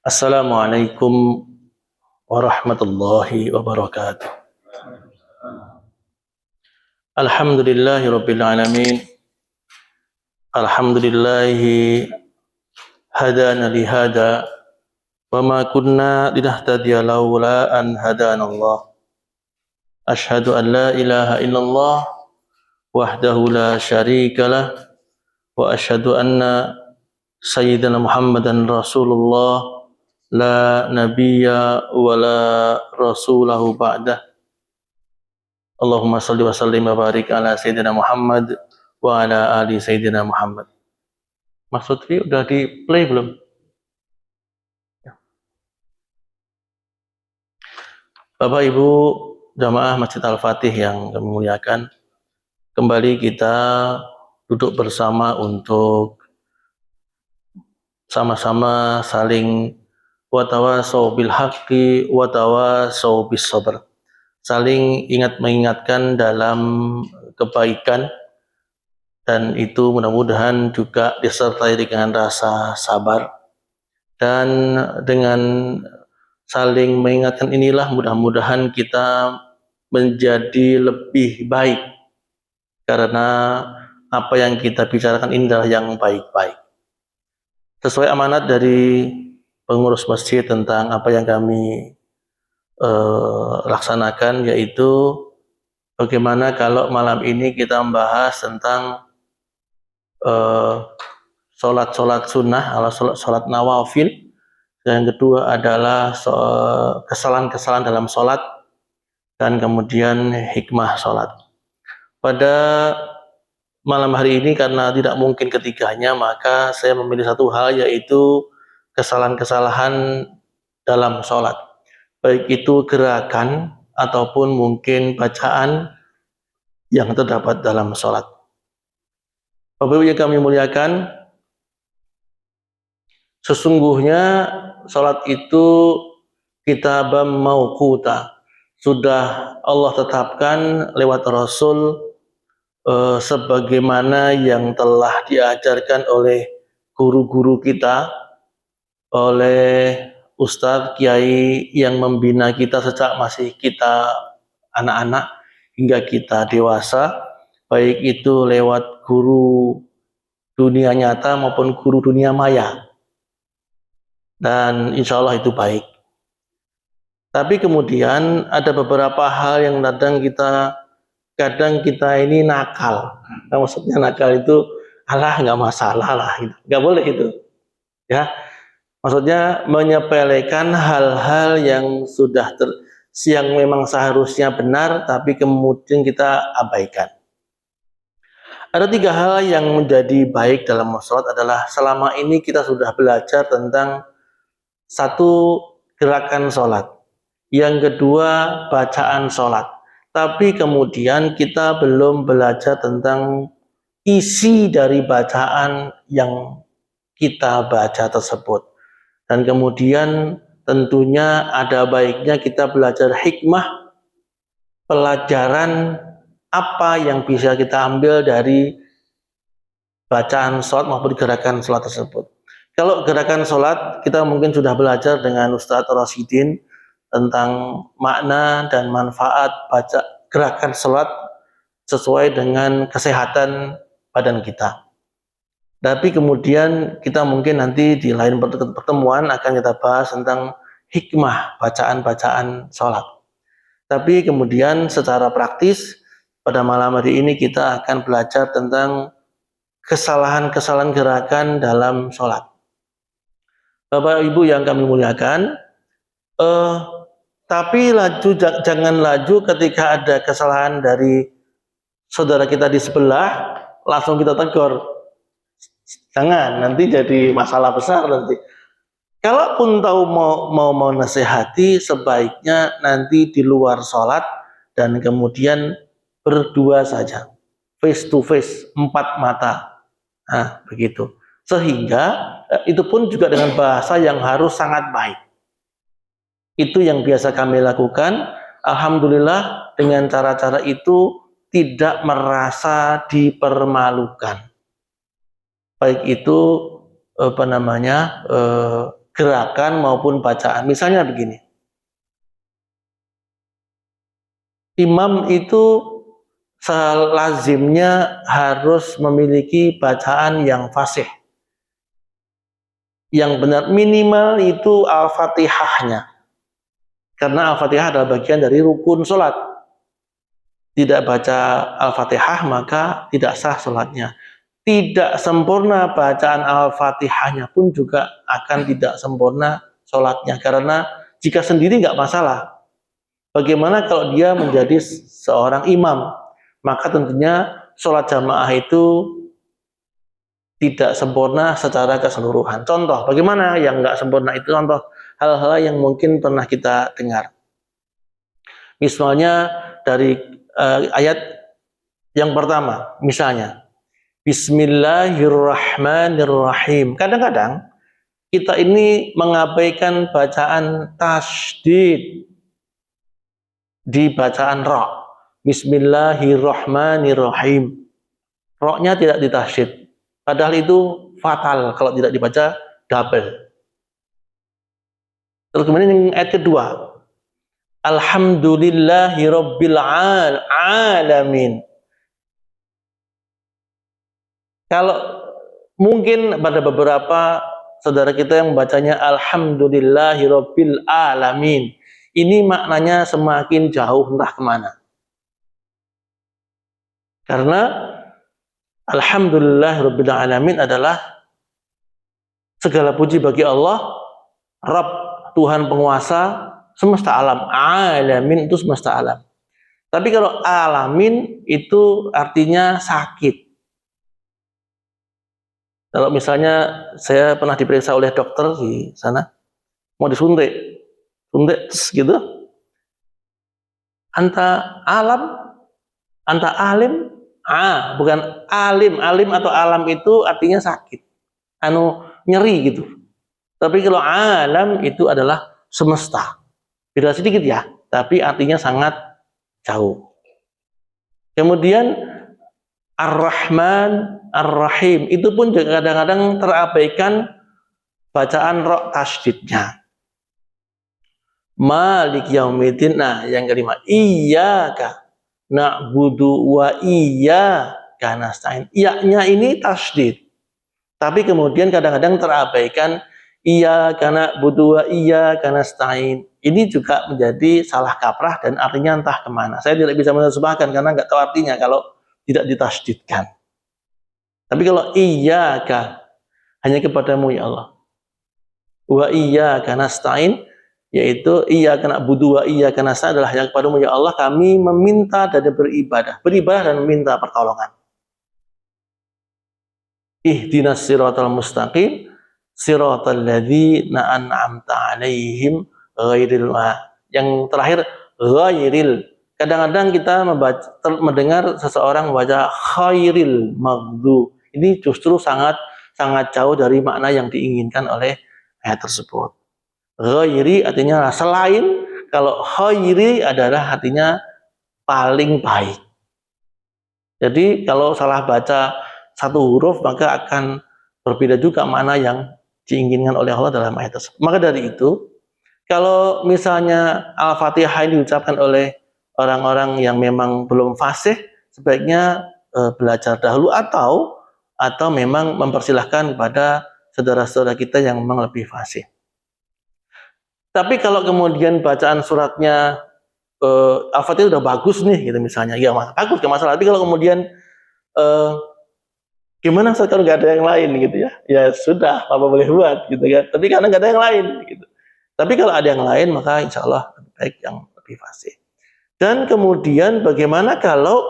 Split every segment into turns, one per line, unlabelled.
Assalamualaikum warahmatullahi wabarakatuh. Alhamdulillahi rabbil alamin. Alhamdulillahi hadana li hada wa ma kunna linahtadiya laula an hadana Allah. Asyhadu an la ilaha illallah wahdahu la syarika lah wa asyhadu anna sayyidina Muhammadan Rasulullah la nabiyya wa la rasulahu ba'dah. Allahumma salli wa sallim wa barik ala sayyidina Muhammad wa ala ali sayyidina Muhammad. Maksud Lutfi udah di play belum? Bapak Ibu jamaah Masjid Al-Fatih yang kami muliakan, kembali kita duduk bersama untuk sama-sama saling watawasau bil haqqi watawasau bis sabr, saling ingat mengingatkan dalam kebaikan, dan itu mudah-mudahan juga disertai dengan rasa sabar. Dan dengan saling mengingatkan inilah mudah-mudahan kita menjadi lebih baik, karena apa yang kita bicarakan ini adalah yang baik-baik sesuai amanat dari pengurus masjid tentang apa yang kami laksanakan, yaitu bagaimana kalau malam ini kita membahas tentang sholat sunnah atau sholat nawafil. Yang kedua adalah kesalahan-kesalahan dalam sholat, dan kemudian hikmah sholat. Pada malam hari ini karena tidak mungkin ketiganya, maka saya memilih satu hal, yaitu kesalahan-kesalahan dalam sholat, baik itu gerakan ataupun mungkin bacaan yang terdapat dalam sholat. Bapak Ibu yang kami muliakan, sesungguhnya sholat itu kitabam mauquta, sudah Allah tetapkan lewat Rasul sebagaimana yang telah diajarkan oleh guru-guru kita, oleh ustadz, kiai yang membina kita sejak masih kita anak-anak hingga kita dewasa, baik itu lewat guru dunia nyata maupun guru dunia maya, dan insya Allah itu baik. Tapi kemudian ada beberapa hal yang kadang kita ini nakal. Nah, maksudnya nakal itu alah nggak masalah lah, gitu. Nggak boleh itu, ya. Maksudnya menyepelekan hal-hal yang yang memang seharusnya benar, tapi kemudian kita abaikan. Ada 3 hal yang menjadi baik dalam sholat adalah selama ini kita sudah belajar tentang satu, gerakan sholat, yang kedua bacaan sholat, tapi kemudian kita belum belajar tentang isi dari bacaan yang kita baca tersebut. Dan kemudian tentunya ada baiknya kita belajar hikmah, pelajaran apa yang bisa kita ambil dari bacaan sholat maupun gerakan sholat tersebut. Kalau gerakan sholat, kita mungkin sudah belajar dengan Ustadz Rasidin tentang makna dan manfaat baca gerakan sholat sesuai dengan kesehatan badan kita. Tapi kemudian kita mungkin nanti di lain pertemuan akan kita bahas tentang hikmah bacaan-bacaan sholat. Tapi kemudian secara praktis pada malam hari ini kita akan belajar tentang kesalahan-kesalahan gerakan dalam sholat. Bapak Ibu yang kami muliakan, tapi jangan laju ketika ada kesalahan dari saudara kita di sebelah langsung kita tegur. Jangan, nanti jadi masalah besar nanti. Kalaupun tahu mau nasihati, sebaiknya nanti di luar sholat dan kemudian berdua saja, face to face, 4 mata. Nah, begitu. Sehingga itu pun juga dengan bahasa yang harus sangat baik. Itu yang biasa kami lakukan. Alhamdulillah dengan cara-cara itu tidak merasa dipermalukan. Baik itu gerakan maupun bacaan. Misalnya begini, imam itu selazimnya harus memiliki bacaan yang fasih, yang benar, minimal itu Al-Fatihahnya, karena Al-Fatihah adalah bagian dari rukun sholat. Tidak baca Al-Fatihah maka tidak sah sholatnya. Tidak sempurna bacaan Al-Fatihahnya pun juga akan tidak sempurna sholatnya, karena jika sendiri nggak masalah. Bagaimana kalau dia menjadi seorang imam? Maka tentunya sholat jamaah itu tidak sempurna secara keseluruhan. Contoh, bagaimana yang nggak sempurna itu? Contoh, hal-hal yang mungkin pernah kita dengar. Misalnya dari ayat yang pertama, misalnya, Bismillahirrahmanirrahim. Kadang-kadang kita ini mengabaikan bacaan tasydid di bacaan ra. Bismillahirrahmanirrahim. Ra-nya tidak ditasydid. Padahal itu fatal kalau tidak dibaca double. Terus kemudian yang ayat kedua, Alhamdulillahirabbil alamin. Kalau mungkin pada beberapa saudara kita yang membacanya Alhamdulillahirabbil alamin, ini maknanya semakin jauh entah kemana. Karena Alhamdulillahirabbil alamin adalah segala puji bagi Allah, Rabb, Tuhan penguasa semesta alam. Alamin itu semesta alam. Tapi kalau alamin itu artinya sakit. Kalau misalnya saya pernah diperiksa oleh dokter di sana, mau disuntik gitu. Anta alim, bukan alim. Alim atau alam itu artinya sakit, nyeri gitu. Tapi kalau alam itu adalah semesta. Beda sedikit ya, tapi artinya sangat jauh. Kemudian Ar-Rahman, Ar-Rahim, itu pun juga kadang-kadang terabaikan bacaan ra tasydidnya. Malik yaumiddin. Nah, yang kelima, iyyaka na'budu wa iyyaka nasta'in. Iya-nya ini tasydid. Tapi kemudian kadang-kadang terabaikan iyyaka na'budu wa iyyaka nasta'in. Ini juga menjadi salah kaprah dan artinya entah kemana. Saya tidak bisa menerjemahkan karena nggak tahu artinya kalau tidak ditasydidkan. Tapi kalau iyyaka, hanya kepadamu ya Allah. Wa iyyaka nasta'in, yaitu iyyaka na'budu wa iyyaka nasta'in adalah hanya kepadamu ya Allah kami meminta dan beribadah dan meminta pertolongan. Ihdinas siratal mustaqim, siratal ladzina an'amta 'alaihim ghairil. Yang terakhir ghairil. Kadang-kadang kita mendengar seseorang membaca khairil maghdu. Ini justru sangat jauh dari makna yang diinginkan oleh ayat tersebut. Ghairi artinya selain, kalau khairi adalah artinya paling baik. Jadi kalau salah baca satu huruf maka akan berbeda juga makna yang diinginkan oleh Allah dalam ayat tersebut. Maka dari itu, kalau misalnya Al-Fatihah ini diucapkan oleh orang-orang yang memang belum fasih, sebaiknya belajar dahulu atau memang mempersilahkan kepada saudara-saudara kita yang memang lebih fasih. Tapi kalau kemudian bacaan suratnya Al-Fatihah udah bagus nih, gitu misalnya, ya bagus, gak masalah. Tapi kalau kemudian gimana kalau nggak ada yang lain gitu ya? Ya sudah, apa boleh buat gitu kan. Tapi karena nggak ada yang lain gitu. Tapi kalau ada yang lain maka insya Allah lebih baik yang lebih fasih. Dan kemudian bagaimana kalau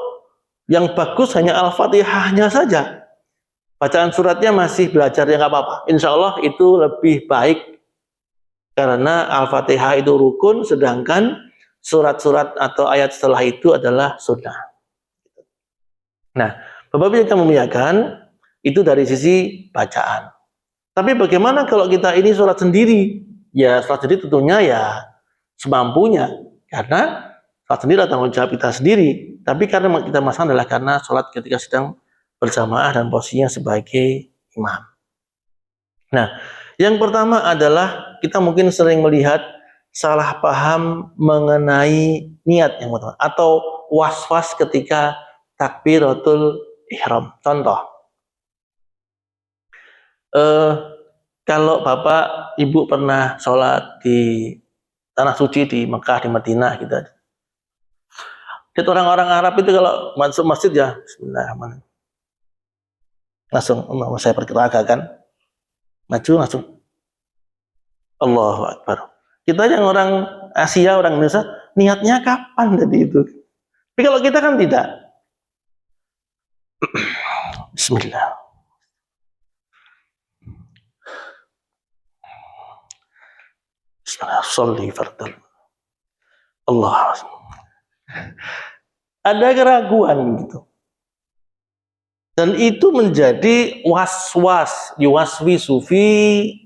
yang bagus hanya Al-Fatihahnya saja? Bacaan suratnya masih belajar ya nggak apa-apa. Insya Allah itu lebih baik karena Al-Fatihah itu rukun, sedangkan surat-surat atau ayat setelah itu adalah sunnah. Nah, Bapak yang kami muliakan, itu dari sisi bacaan. Tapi bagaimana kalau kita ini sholat sendiri? Ya sholat sendiri tentunya ya semampunya. Karena sholat sendiri adalah tanggung jawab kita sendiri. Tapi karena kita masalah adalah karena sholat ketika sedang berjamaah dan posisinya sebagai imam. Nah, Yang pertama adalah kita mungkin sering melihat salah paham mengenai niat yang pertama atau was-was ketika takbiratul ihram. Contoh, kalau Bapak Ibu pernah sholat di tanah suci di Mekah, di Madinah gitu. Lihat orang-orang Arab itu kalau masuk masjid ya Bismillahirrahmanirrahim. Langsung saya perkirakan maju langsung Allahu Akbar. Kita yang orang Asia, orang Indonesia, niatnya kapan tadi itu? Tapi kalau kita kan tidak. Bismillah. Bismillah. Sholli fardal. Allah. Ada keraguan gitu. Dan itu menjadi was-was, yuwaswi sufi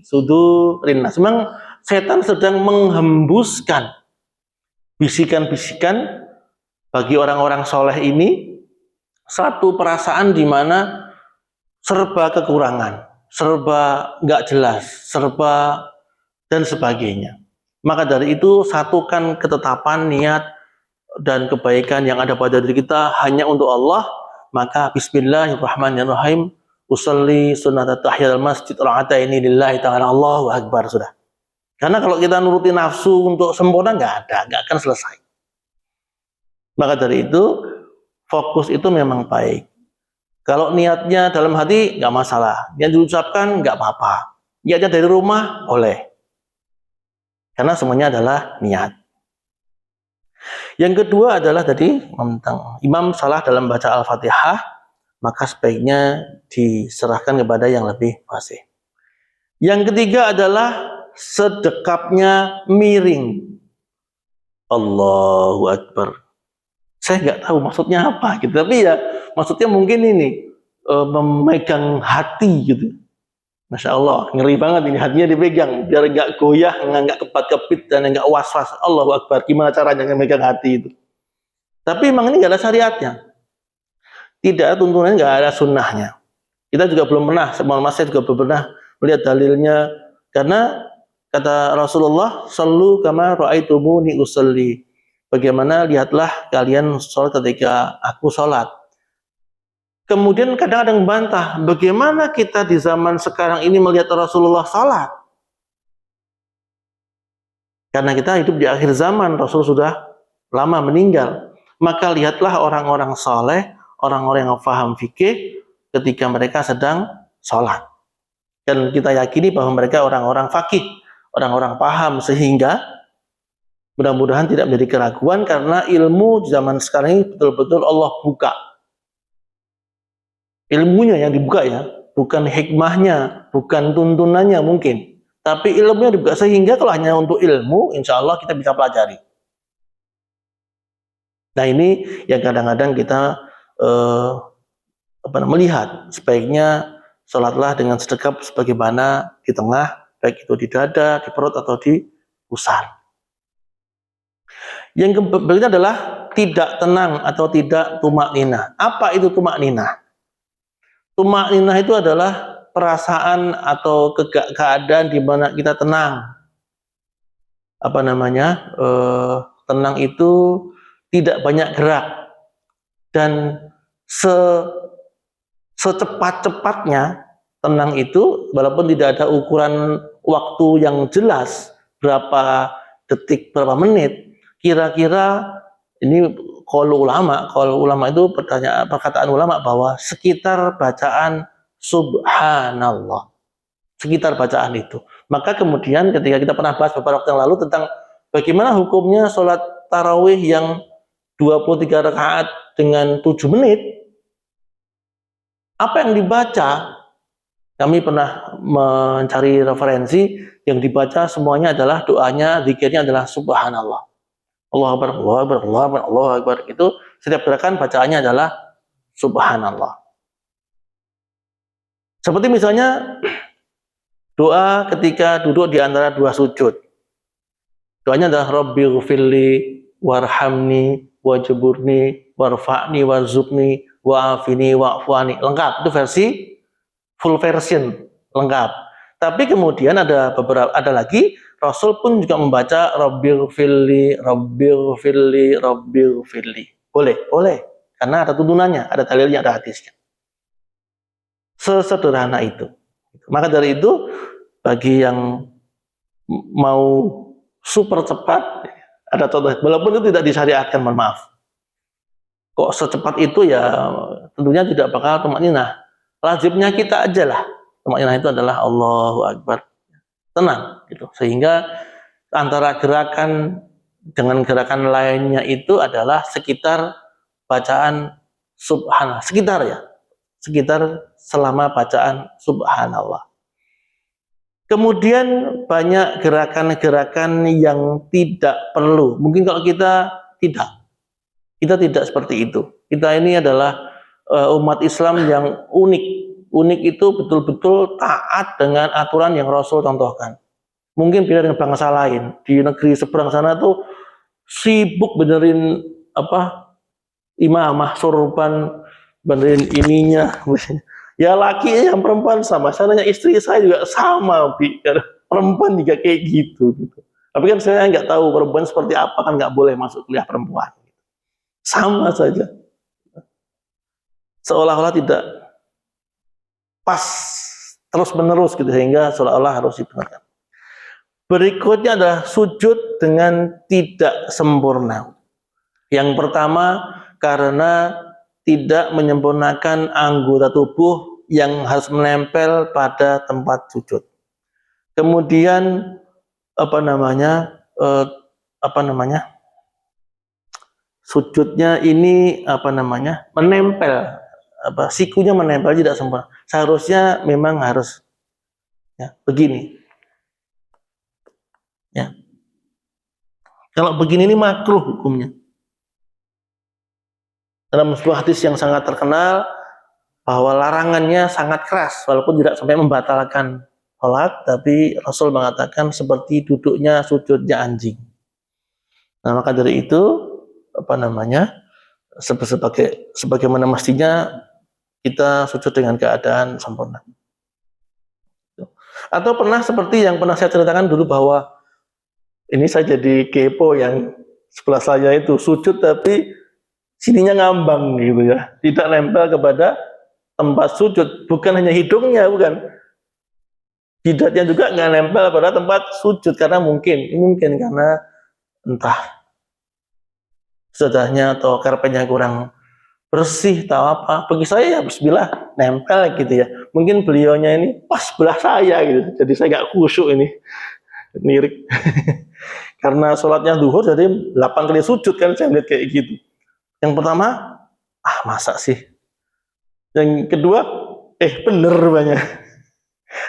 sudurin nas. Memang setan sedang menghembuskan bisikan-bisikan bagi orang-orang soleh ini satu perasaan di mana serba kekurangan, serba nggak jelas, serba dan sebagainya. Maka dari itu satukan ketetapan, niat dan kebaikan yang ada pada diri kita hanya untuk Allah. Maka bismillahirrahmanirrahim, usolli sunnat tahiyatul masjid raka'ataini lillahi ta'ala, Allahu akbar, sudah. Karena kalau kita nuruti nafsu untuk sempurna nggak akan selesai. Maka dari itu fokus itu memang baik. Kalau niatnya dalam hati nggak masalah, yang diucapkan nggak apa-apa. Niatnya dari rumah boleh, karena semuanya adalah niat. Yang kedua adalah tadi tentang imam salah dalam baca Al-Fatihah, maka sebaiknya diserahkan kepada yang lebih fasih. Yang ketiga adalah sedekapnya miring. Allahu Akbar. Saya nggak tahu maksudnya apa gitu, tapi ya maksudnya mungkin ini memegang hati gitu. Masya Allah, ngeri banget ini, hatinya dipegang biar nggak goyah, nggak kepat-kepit dan nggak was-was. Allahu Akbar, gimana caranya memegang hati itu? Tapi memang ini nggak ada syariatnya, tidak ada tuntunannya, nggak ada sunnahnya. Kita juga belum pernah, saya juga belum pernah melihat dalilnya, karena kata Rasulullah, "Shallu kama ra'aitumuni usolli." Bagaimana lihatlah kalian sholat ketika aku sholat. Kemudian kadang ada yang membantah, bagaimana kita di zaman sekarang ini melihat Rasulullah salat? Karena kita hidup di akhir zaman, Rasul sudah lama meninggal. Maka lihatlah orang-orang saleh, orang-orang yang paham fikih ketika mereka sedang salat. Dan kita yakini bahwa mereka orang-orang fakih, orang-orang paham, sehingga mudah-mudahan tidak menjadi keraguan, karena ilmu zaman sekarang ini betul-betul Allah buka. Ilmunya yang dibuka ya, bukan hikmahnya, bukan tuntunannya mungkin, tapi ilmunya dibuka, sehingga kalau hanya untuk ilmu, insya Allah kita bisa pelajari. Nah ini yang kadang-kadang kita melihat, sebaiknya sholatlah dengan sedekap sebagaimana di tengah, baik itu di dada, di perut atau di pusar. Yang berikutnya adalah tidak tenang atau tidak tumak ninah. Apa itu tumak ninah? Tumak ninah itu adalah perasaan atau keadaan di mana kita tenang. Tenang itu tidak banyak gerak, dan secepat-cepatnya tenang itu, walaupun tidak ada ukuran waktu yang jelas berapa detik, berapa menit, kira-kira ini kalau ulama itu perkataan ulama bahwa sekitar bacaan subhanallah, sekitar bacaan itu. Maka kemudian ketika kita pernah bahas beberapa waktu yang lalu tentang bagaimana hukumnya sholat tarawih yang 23 rakaat dengan 7 menit, apa yang dibaca, kami pernah mencari referensi, yang dibaca semuanya adalah doanya, zikirnya adalah subhanallah. Allahu Akbar, Allahu Akbar, Allahu Akbar, Allahu Akbar. Itu setiap gerakan bacaannya adalah subhanallah. Seperti misalnya doa ketika duduk di antara dua sujud. Doanya adalah Rabbighfirli warhamni wajburni warfa'ni warzuqni wa'afini wa'fuani. Lengkap, itu versi full version, lengkap. Tapi kemudian ada lagi Rasul pun juga membaca Rabbighfirli, Rabbighfirli, Rabbighfirli. Boleh. Karena ada tuntunannya, ada dalilnya, ada hadisnya. Sesederhana itu. Maka dari itu, bagi yang mau super cepat, ada contoh, walaupun itu tidak disyariatkan, mohon maaf. Kok secepat itu ya tentunya tidak bakal tumakninah. Lazimnya kita aja lah. Tumakninah itu adalah Allahu Akbar. Tenang gitu. Sehingga antara gerakan dengan gerakan lainnya itu adalah sekitar bacaan subhanallah. Sekitar selama bacaan subhanallah. Kemudian banyak gerakan-gerakan yang tidak perlu. Mungkin kalau kita tidak seperti itu. Kita ini adalah umat Islam yang unik. Unik itu betul-betul taat dengan aturan yang Rasul contohkan. Mungkin beda dengan bangsa lain. Di negeri seberang sana tuh sibuk benerin imamah, sorban, benerin ininya. Ya laki yang perempuan sama. Sananya istri saya juga sama, Bi. Perempuan juga kayak gitu. Tapi kan saya nggak tahu perempuan seperti apa, kan nggak boleh masuk kuliah perempuan. Sama saja. Seolah-olah tidak pas terus-menerus gitu, sehingga seolah-olah harus dibenarkan. Berikutnya adalah sujud dengan tidak sempurna. Yang pertama, karena tidak menyempurnakan anggota tubuh yang harus menempel pada tempat sujud. Kemudian sujudnya ini menempel, sikunya menempel tidak sempurna. Seharusnya memang harus begini. Ya. Kalau begini ini makruh hukumnya. Dalam sebuah hadis yang sangat terkenal bahwa larangannya sangat keras, walaupun tidak sampai membatalkan sholat, tapi Rasul mengatakan seperti duduknya sujudnya anjing. Nah, maka dari itu sebagaimana mestinya kita sujud dengan keadaan sempurna. Atau pernah seperti yang pernah saya ceritakan dulu, bahwa ini saya jadi kepo, yang sebelah saya itu sujud tapi sininya ngambang gitu ya, tidak nempel kepada tempat sujud. Bukan hanya hidungnya, bukan, jidatnya juga nggak nempel pada tempat sujud, karena mungkin karena entah sejadahnya atau karpetnya kurang bersih atau apa. Bagi saya ya bismillah nempel gitu ya. Mungkin beliaunya ini pas sebelah saya gitu, jadi saya nggak khusyuk ini, nirik. Karena sholatnya zuhur, jadi 8 kali sujud kan, saya lihat kayak gitu. Yang pertama, masa sih? Yang kedua, bener banyak.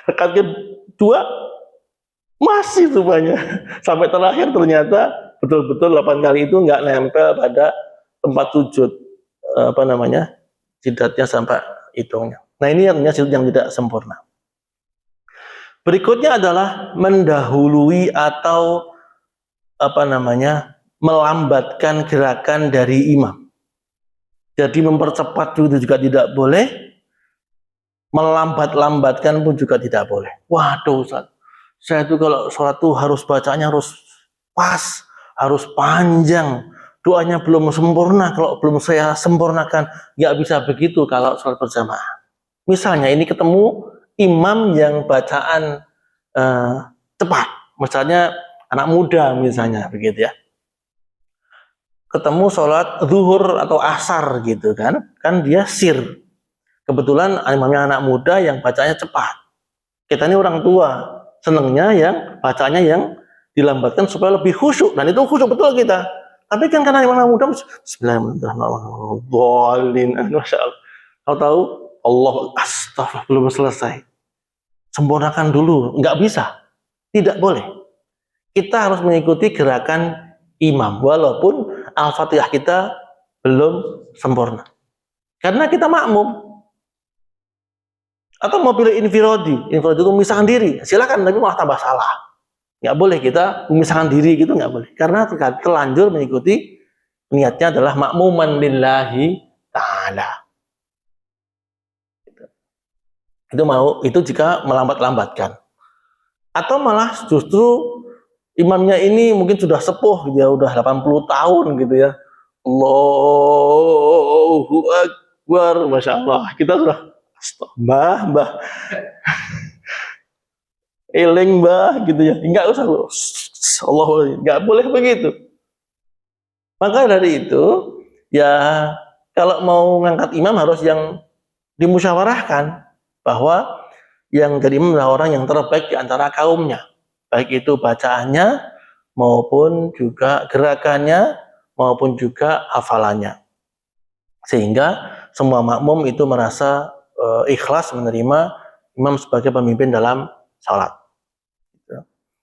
Rakaat kedua, masih tuh banyak. Sampai terakhir ternyata betul-betul 8 kali itu nggak nempel pada tempat sujud, jidatnya sampai hidungnya. Nah, ini artinya sujud yang tidak sempurna. Berikutnya adalah mendahului atau melambatkan gerakan dari imam. Jadi mempercepat itu juga tidak boleh, melambat-lambatkan pun juga tidak boleh. Waduh, Ustaz, saya itu kalau sholat tuh harus bacanya harus pas, harus panjang, doanya belum sempurna. Kalau belum saya sempurnakan, nggak bisa begitu kalau sholat berjamaah. Misalnya ini ketemu imam yang bacaan cepat, misalnya anak muda misalnya begitu ya, ketemu sholat zuhur atau asar gitu kan dia sir, kebetulan imamnya anak muda yang bacanya cepat. Kita ini orang tua, senengnya yang bacanya yang dilambatkan supaya lebih khusyuk, dan itu khusyuk betul kita. Tapi kan karena imam anak muda, bismillahirrahmanirrahim, masya Allah, tahu Allah, astagfirullah, belum selesai, sempurnakan dulu, nggak bisa, tidak boleh. Kita harus mengikuti gerakan imam, walaupun Al-Fatihah kita belum sempurna. Karena kita makmum. Atau mau pilih infiradi itu memisahkan diri, silakan, tapi malah tambah salah. Nggak boleh kita memisahkan diri gitu, nggak boleh. Karena terlanjur mengikuti, niatnya adalah makmuman lillahi ta'ala. Itu jika melambat-lambatkan. Atau malah justru imamnya ini mungkin sudah sepuh gitu ya, udah 80 tahun gitu ya. Allahu Akbar, Masya Allah. Kita sudah, mbah, eling mbah gitu ya. Enggak usah, Allah, enggak boleh begitu. Maka dari itu, ya kalau mau ngangkat imam harus yang dimusyawarahkan, bahwa yang jadi imam adalah orang yang terbaik di antara kaumnya. Baik itu bacaannya, maupun juga gerakannya, maupun juga hafalannya. Sehingga semua makmum itu merasa ikhlas menerima imam sebagai pemimpin dalam salat.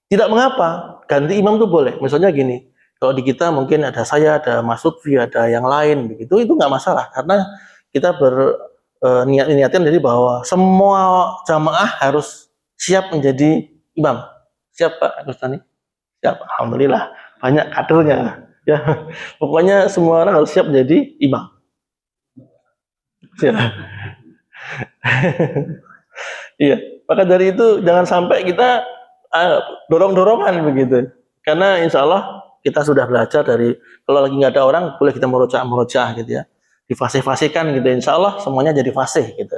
Tidak mengapa, ganti imam itu boleh. Misalnya gini, kalau di kita mungkin ada saya, ada Mas Lutfi, ada yang lain, begitu itu nggak masalah karena kita niatkan jadi bahwa semua jamaah harus siap menjadi imam. Siap Pak Agustani? Siap, alhamdulillah banyak kadernya. Ya, pokoknya semua orang harus siap menjadi imam. Siap. Iya, maka dari itu jangan sampai kita dorong-dorongan begitu. Karena insya Allah kita sudah belajar dari kalau lagi nggak ada orang boleh kita merojah gitu ya, difasih-fasihkan gitu. Insya Allah semuanya jadi fasih gitu.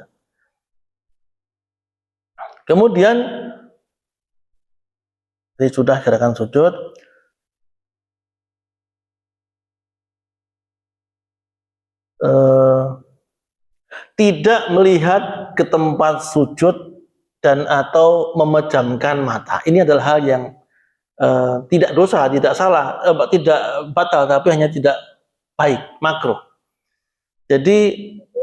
Kemudian ini sudah gerakan sujud. Tidak melihat ke tempat sujud dan atau memejamkan mata. Ini adalah hal yang tidak dosa, tidak salah, tidak batal, tapi hanya tidak baik, makruh. Jadi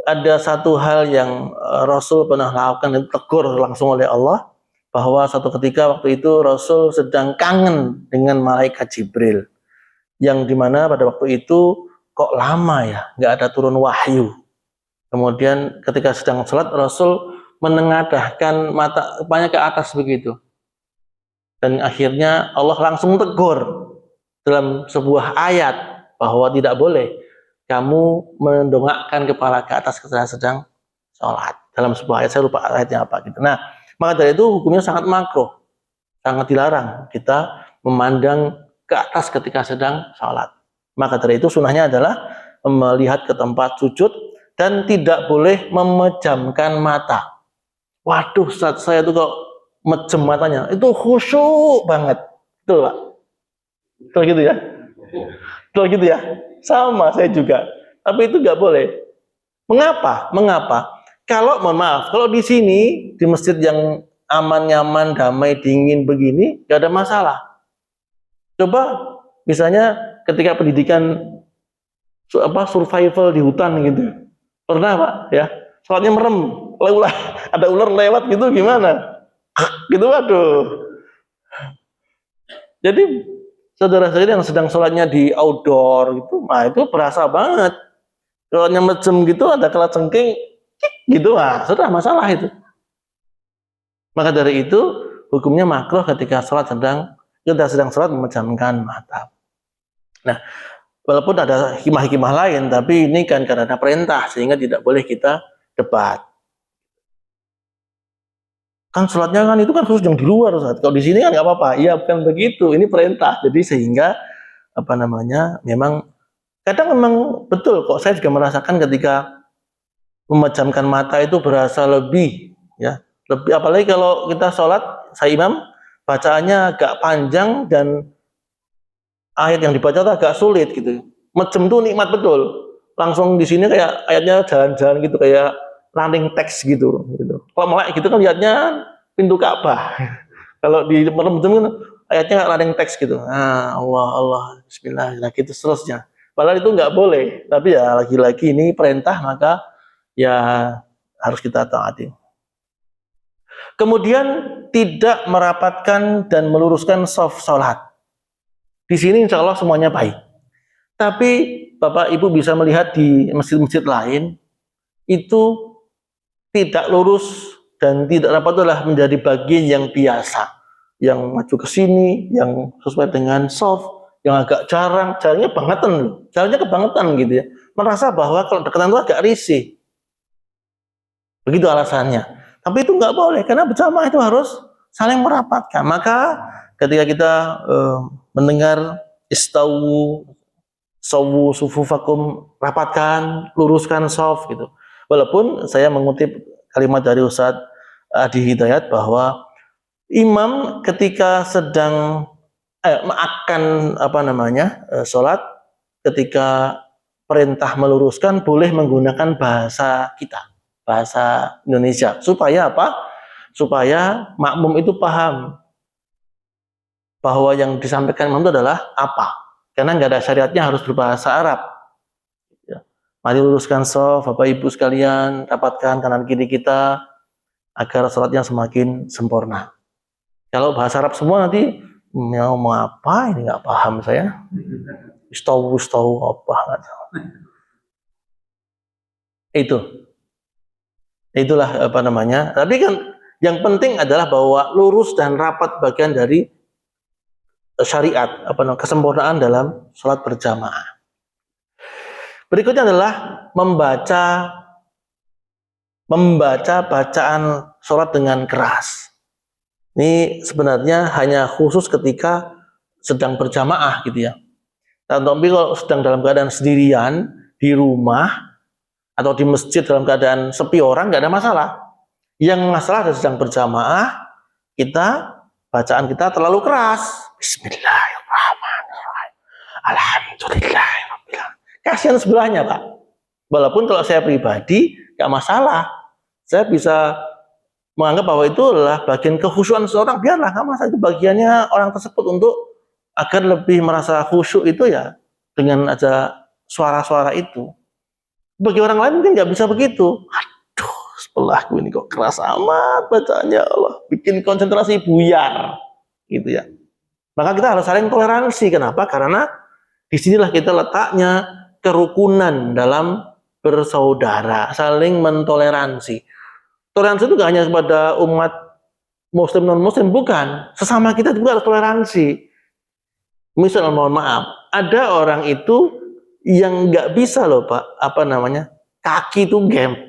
ada satu hal yang Rasul pernah lakukan dan tegur langsung oleh Allah, bahwa satu ketika waktu itu Rasul sedang kangen dengan malaikat Jibril, yang dimana pada waktu itu kok lama ya, nggak ada turun wahyu. Kemudian ketika sedang sholat, Rasul menengadahkan matanya ke atas begitu. Dan akhirnya Allah langsung tegur dalam sebuah ayat bahwa tidak boleh kamu mendongakkan kepala ke atas ketika sedang sholat. Dalam sebuah ayat, saya lupa ayatnya apa gitu. Nah, maka dari itu hukumnya sangat makruh, sangat dilarang kita memandang ke atas ketika sedang sholat. Maka dari itu sunnahnya adalah melihat ke tempat sujud dan tidak boleh memejamkan mata. Waduh, saat saya tuh kok mejem matanya, itu khusyuk banget. Betul Pak? Betul gitu ya? Betul gitu ya? Sama saya juga. Tapi itu nggak boleh. Mengapa? Mengapa? Kalau mohon maaf, kalau di sini di masjid yang aman, nyaman, damai, dingin begini, nggak ada masalah. Coba misalnya ketika pendidikan survival di hutan gitu, pernah Pak ya? Sholatnya merem, ada ular lewat gitu gimana? Gitu, waduh. Jadi saudara-saudara yang sedang sholatnya di outdoor gitu, nah itu berasa banget. Kalau mejem gitu ada kelacengking gitu, sudah masalah itu. Maka dari itu hukumnya makruh ketika kita sedang sholat memejamkan mata. Nah, walaupun ada hikmah-hikmah lain, tapi ini kan karena perintah sehingga tidak boleh kita debat. Kan sholatnya kan itu kan khusus yang di luar, Ustaz. Kalau di sini kan nggak apa-apa. Iya, bukan begitu. Ini perintah. Jadi sehingga memang kadang memang betul kok, saya juga merasakan ketika memejamkan mata itu berasa lebih ya, lebih apalagi kalau kita sholat saya imam bacaannya agak panjang dan ayat yang dibaca itu agak sulit gitu. Mejem tuh nikmat betul. Langsung di sini kayak ayatnya jalan-jalan gitu, kayak running text gitu. Kalau melek gitu kan lihatnya pintu Ka'bah. Kalau di mejem kan ayatnya running text gitu. Allah, Bismillah, nah gitu seterusnya. Padahal itu nggak boleh. Tapi ya lagi-lagi ini perintah, maka ya harus kita taati. Kemudian tidak merapatkan dan meluruskan shaf sholat. Di sini insya Allah semuanya baik. Tapi Bapak Ibu bisa melihat di masjid-masjid lain itu tidak lurus dan tidak rapat, adalah menjadi bagian yang biasa, yang maju ke sini, yang sesuai dengan shaf, yang agak jalannya kebangetan gitu ya. Merasa bahwa kalau dekatan itu agak risih. Begitu alasannya. Tapi itu nggak boleh karena berjamaah itu harus saling merapatkan. Maka ketika kita mendengar istawu sawu sufufakum, rapatkan, luruskan shaf gitu. Walaupun saya mengutip kalimat dari Ustadz Adi Hidayat bahwa imam ketika sedang akan sholat, ketika perintah meluruskan boleh menggunakan bahasa kita, bahasa Indonesia, supaya apa? Supaya makmum itu paham bahwa yang disampaikan imam itu adalah apa, karena nggak ada syariatnya harus berbahasa Arab. Ya. Mari luruskan shaf, Bapak Ibu sekalian, rapatkan kanan kiri kita agar sholatnya semakin sempurna. Kalau bahasa Arab semua nanti mau apa ini nggak paham saya. Istawu apa nggak tahu. Itulah Tapi kan yang penting adalah bahwa lurus dan rapat bagian dari syariat, kesempurnaan dalam sholat berjamaah. Berikutnya adalah membaca bacaan sholat dengan keras. Ini sebenarnya hanya khusus ketika sedang berjamaah gitu ya. Tapi kalau sedang dalam keadaan sendirian di rumah atau di masjid dalam keadaan sepi orang, nggak ada masalah. Yang masalah adalah sedang berjamaah, bacaan kita terlalu keras. Bismillahirrahmanirrahim. Alhamdulillahirrahmanirrahim. Kasihan sebelahnya, Pak. Walaupun kalau saya pribadi nggak masalah, saya bisa menganggap bahwa itu adalah bagian kehusuan seorang, biarlah, nggak masalah, itu bagiannya orang tersebut untuk agar lebih merasa khusyuk itu ya dengan ada suara-suara itu. Bagi orang lain mungkin nggak bisa begitu. Aduh, sebelahku ini kok keras amat bacaannya, Allah, bikin konsentrasi buyar, gitu ya. Maka kita harus saling toleransi. Kenapa? Karena disinilah kita letaknya kerukunan dalam bersaudara, saling mentoleransi. Toleransi itu nggak hanya kepada umat Muslim non Muslim, bukan. Sesama kita juga harus toleransi. Misal, mohon maaf, ada orang itu yang nggak bisa loh Pak, kaki itu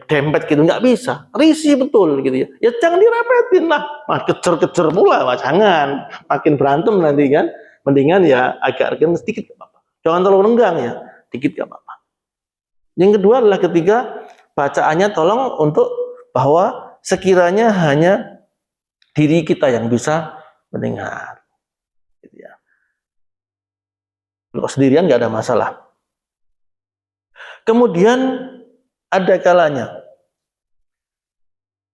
dempet gitu, nggak bisa, risih betul gitu ya. Ya jangan direpetin lah, kecer-kecer pula, jangan, makin berantem nanti kan. Mendingan ya agak renggang sedikit, gak apa-apa. Jangan terlalu renggang ya, dikit gak apa-apa. Yang kedua adalah ketika bacaannya tolong untuk bahwa sekiranya hanya diri kita yang bisa mendengar. Gitu ya. Kalau sendirian nggak ada masalah. Kemudian ada kalanya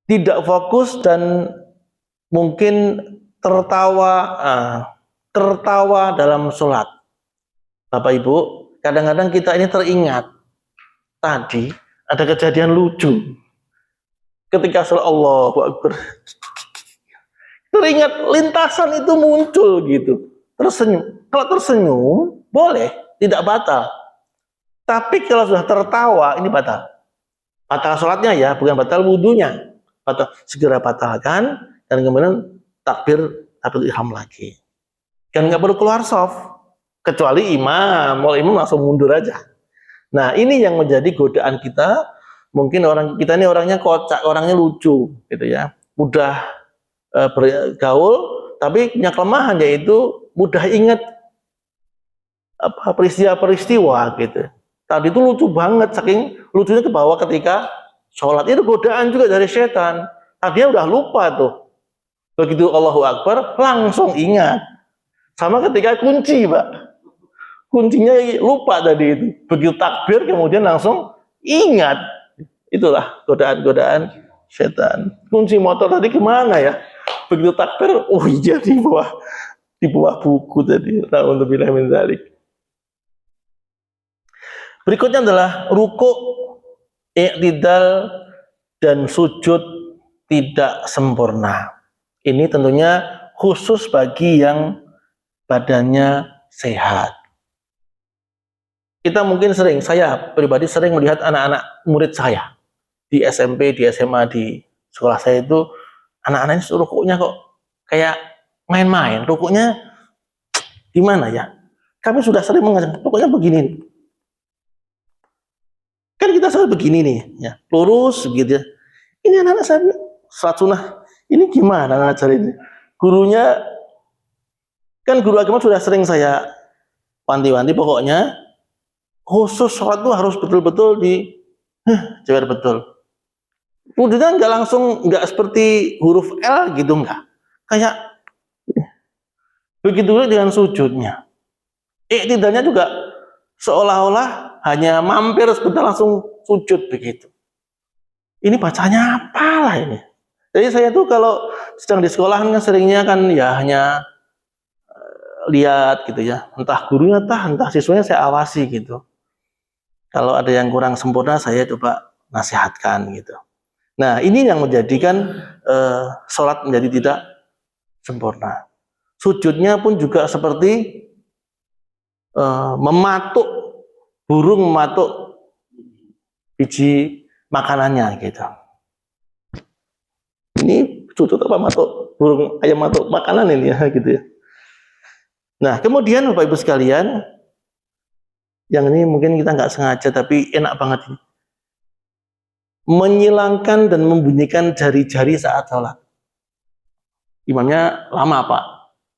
tidak fokus dan mungkin tertawa dalam sholat. Bapak Ibu, kadang-kadang kita ini teringat tadi ada kejadian lucu ketika sholat Allahu Akbar. Teringat lintasan itu muncul gitu, tersenyum. Kalau tersenyum boleh, tidak batal. Tapi kalau sudah tertawa, ini batal. Batal sholatnya ya, bukan batal wudhunya. Batal, segera batalkan, dan kemudian takbir ihram lagi. Dan nggak perlu keluar shaf, kecuali imam. Kalau imam langsung mundur aja. Nah, ini yang menjadi godaan kita. Mungkin orang kita ini orangnya kocak, orangnya lucu, gitu ya. Mudah bergaul, tapi punya kelemahan, yaitu mudah ingat peristiwa-peristiwa gitu. Tadi itu lucu banget, saking lucunya ke bawah ketika sholat. Itu godaan juga dari setan. Tadinya udah lupa tuh. Begitu Allahu Akbar, langsung ingat. Sama ketika kunci, Pak. Kuncinya lupa tadi itu. Begitu takbir, kemudian langsung ingat. Itulah godaan-godaan setan. Kunci motor tadi kemana ya? Begitu takbir, oh iya di bawah buku tadi. Na'udzubillah min dzalik. Berikutnya adalah ruku', i'tidal, dan sujud tidak sempurna. Ini tentunya khusus bagi yang badannya sehat. Kita mungkin saya pribadi sering melihat anak-anak murid saya di SMP, di SMA, di sekolah saya itu, anak-anak ini rukuknya kok kayak main-main. Rukuknya gimana ya? Kami sudah sering mengajar, rukuknya begini. Kan kita selalu begini nih, ya, lurus gitu ya. Ini anak-anak saya sholat sunnah, ini gimana ngajarin? gurunya, kan guru agama sudah sering saya wanti-wanti, pokoknya khusus sholat itu harus betul-betul jewer betul. Kemudian nggak langsung, nggak seperti huruf L gitu, nggak. Kayak begitu dengan sujudnya. Iktidalnya juga seolah-olah hanya mampir sebentar langsung sujud begitu. Ini bacanya apalah ini? Jadi saya tuh kalau sedang di sekolahan kan seringnya kan ya hanya lihat gitu ya, entah gurunya entah siswanya saya awasi gitu. Kalau ada yang kurang sempurna saya coba nasihatkan gitu. Nah ini yang menjadikan sholat menjadi tidak sempurna. Sujudnya pun juga seperti mematuk burung, mematuk biji makanannya gitu. Ini sujud apa matuk burung, ayam matuk makanan ini ya gitu ya. Nah kemudian Bapak Ibu sekalian, yang ini mungkin kita nggak sengaja tapi enak banget ini, menyilangkan dan membunyikan jari-jari saat sholat. Imamnya lama Pak,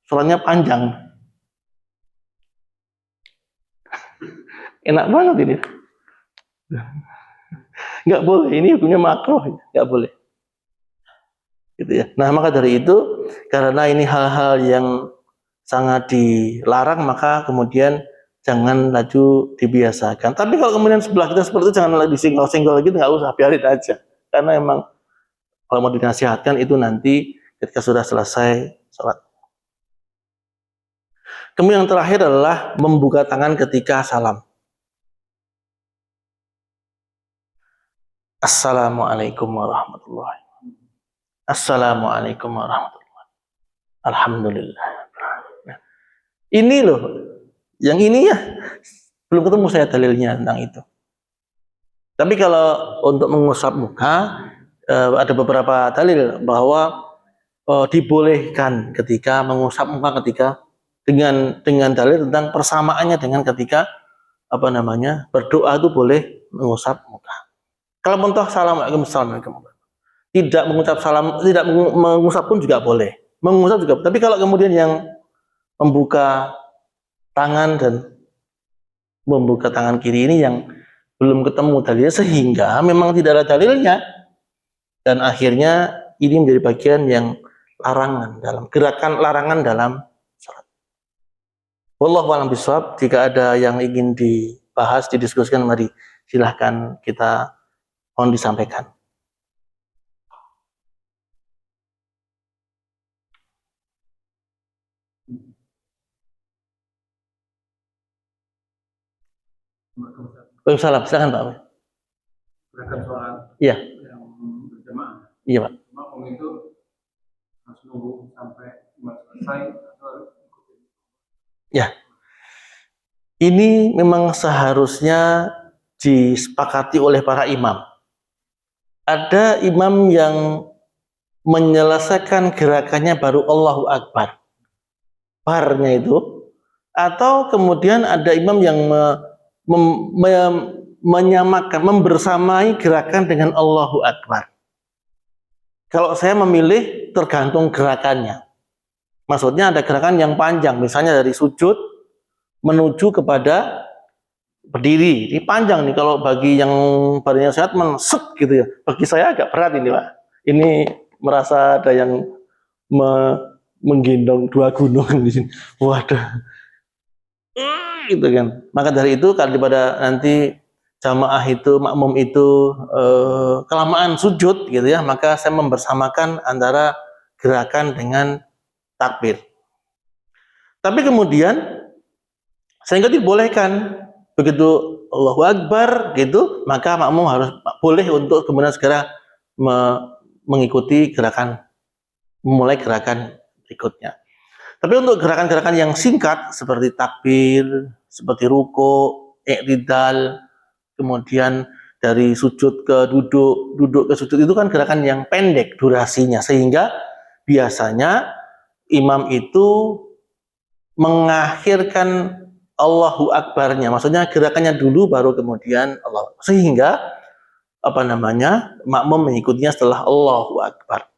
sholatnya panjang, enak banget ini. Nggak boleh, ini hukumnya makruh, nggak boleh. Gitu ya. Nah maka dari itu, karena ini hal-hal yang sangat dilarang, maka kemudian jangan laju dibiasakan. Tapi kalau kemudian sebelah kita seperti itu, jangan lagi singgol-singgol gitu, nggak usah, biarin aja. Karena emang kalau mau dinasihatkan itu nanti ketika sudah selesai sholat. Kemudian yang terakhir adalah membuka tangan ketika salam. Assalamualaikum warahmatullahi wabarakatuh. Assalamualaikum warahmatullahi wabarakatuh. Alhamdulillah. Ini loh, yang ini ya belum ketemu saya dalilnya tentang itu. Tapi kalau untuk mengusap muka, ada beberapa dalil bahwa dibolehkan ketika mengusap muka ketika dengan dalil tentang persamaannya dengan ketika berdoa itu boleh mengusap muka. Kalau mentoh assalamualaikum, tidak mengucap salam, tidak mengusap pun juga boleh. Mengusap juga. Tapi kalau kemudian yang membuka tangan dan membuka tangan kiri ini yang belum ketemu dalilnya sehingga memang tidak ada dalilnya, dan akhirnya ini menjadi bagian yang larangan dalam gerakan larangan dalam salat. Wallahu a'lam bishawab. Jika ada yang ingin dibahas, didiskusikan, mari silahkan kita mohon disampaikan. Waalaikumsalam, silakan Pak.
Gerakan sholat
Iya.
yang berjamaah.
Iya Pak.
Makmum itu harus nunggu sampai selesai atau harus ikutin?
Ya. Ini memang seharusnya disepakati oleh para imam. Ada imam yang menyelesaikan gerakannya baru Allahu Akbar, barnya itu, atau kemudian ada imam yang menyamakan, membersamai gerakan dengan Allahu Akbar. Kalau saya memilih tergantung gerakannya. Maksudnya ada gerakan yang panjang, misalnya dari sujud menuju kepada berdiri. Ini panjang nih, kalau bagi yang badannya sehat menset gitu ya. Bagi saya agak berat ini Pak. Ini merasa ada yang menggendong dua gunung di sini. Waduh. Gitu kan. Maka dari itu kalau daripada nanti jamaah itu, makmum itu kelamaan sujud gitu ya, maka saya membersamakan antara gerakan dengan takbir. Tapi kemudian sehingga dibolehkan begitu Allahu Akbar gitu, maka makmum harus boleh untuk kemudian segera mengikuti gerakan, memulai gerakan berikutnya. Tapi untuk gerakan-gerakan yang singkat seperti takbir, seperti ruku, i'tidal, kemudian dari sujud ke duduk, duduk ke sujud, itu kan gerakan yang pendek durasinya, sehingga biasanya imam itu mengakhirkan Allahu Akbarnya, maksudnya gerakannya dulu baru kemudian Allah, sehingga makmum mengikutinya setelah Allahu Akbar.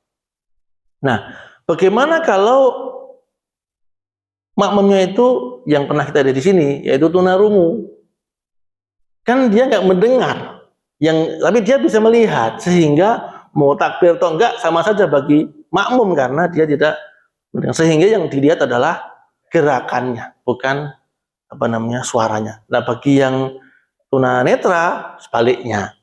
Nah, Bagaimana kalau makmumnya itu yang pernah kita ada di sini, yaitu tunarungu? Kan dia nggak mendengar, tapi dia bisa melihat, sehingga mau takbir atau enggak sama saja bagi makmum karena dia tidak mendengar. Sehingga yang dilihat adalah gerakannya, bukan suaranya. Nah, bagi yang tunanetra sebaliknya,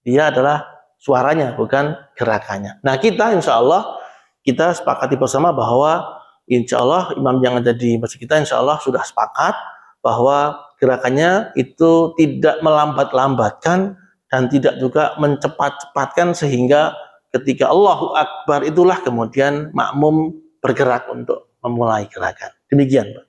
dia adalah suaranya, bukan gerakannya. Nah, kita insya Allah kita sepakati bersama bahwa insya Allah imam yang ada di masjid kita insya Allah sudah sepakat bahwa gerakannya itu tidak melambat-lambatkan dan tidak juga mencepat-cepatkan, sehingga ketika Allahu Akbar itulah kemudian makmum bergerak untuk memulai gerakan. Demikian, Pak.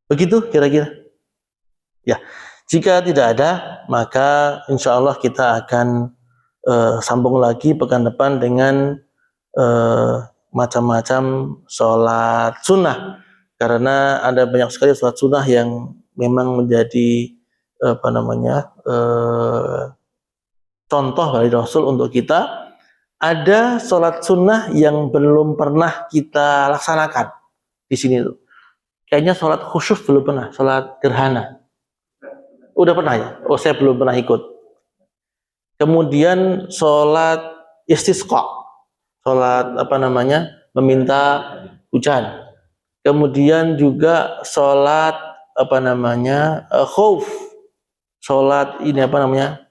Begitu kira-kira. Ya, jika tidak ada, maka insya Allah kita akan sambung lagi pekan depan dengan macam-macam sholat sunnah, karena ada banyak sekali sholat sunnah yang memang menjadi contoh dari Rasul untuk kita. Ada sholat sunnah yang belum pernah kita laksanakan di sini tuh. Kayaknya sholat khusyuk belum pernah, sholat gerhana. Udah pernah ya? Oh, saya belum pernah ikut. Kemudian sholat istisqa, sholat meminta hujan. Kemudian juga sholat khauf, sholat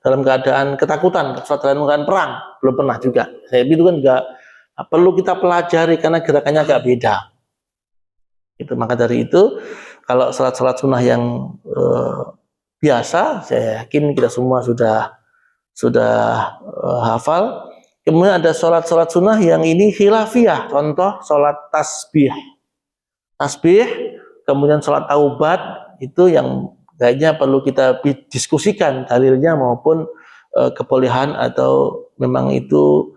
dalam keadaan ketakutan, sholat dalam keadaan perang, belum pernah juga. Itu kan juga perlu kita pelajari karena gerakannya agak beda. Itu maka dari itu kalau sholat sunnah yang biasa, saya yakin kita semua sudah hafal. Kemudian ada sholat sunnah yang ini khilafiyah, contoh sholat tasbih, kemudian sholat taubat, itu yang kayaknya perlu kita diskusikan dalilnya maupun kebolehan atau memang itu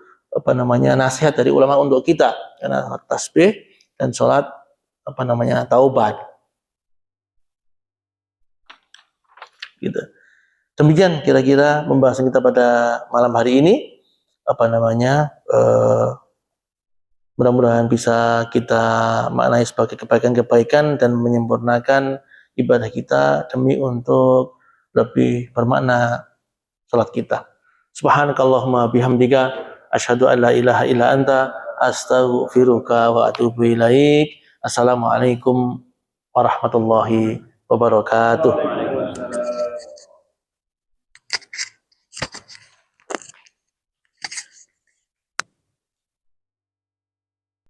nasihat dari ulama untuk kita, karena sholat tasbih dan sholat taubat gitu. Demikian kira-kira pembahasan kita pada malam hari ini. Mudah-mudahan bisa kita maknai sebagai kebaikan-kebaikan dan menyempurnakan ibadah kita demi untuk lebih bermakna salat kita. Subhanakallahumma bihamdika asyhadu an la ilaha illa anta astaghfiruka wa atubu ilaik. Assalamualaikum warahmatullahi wabarakatuh.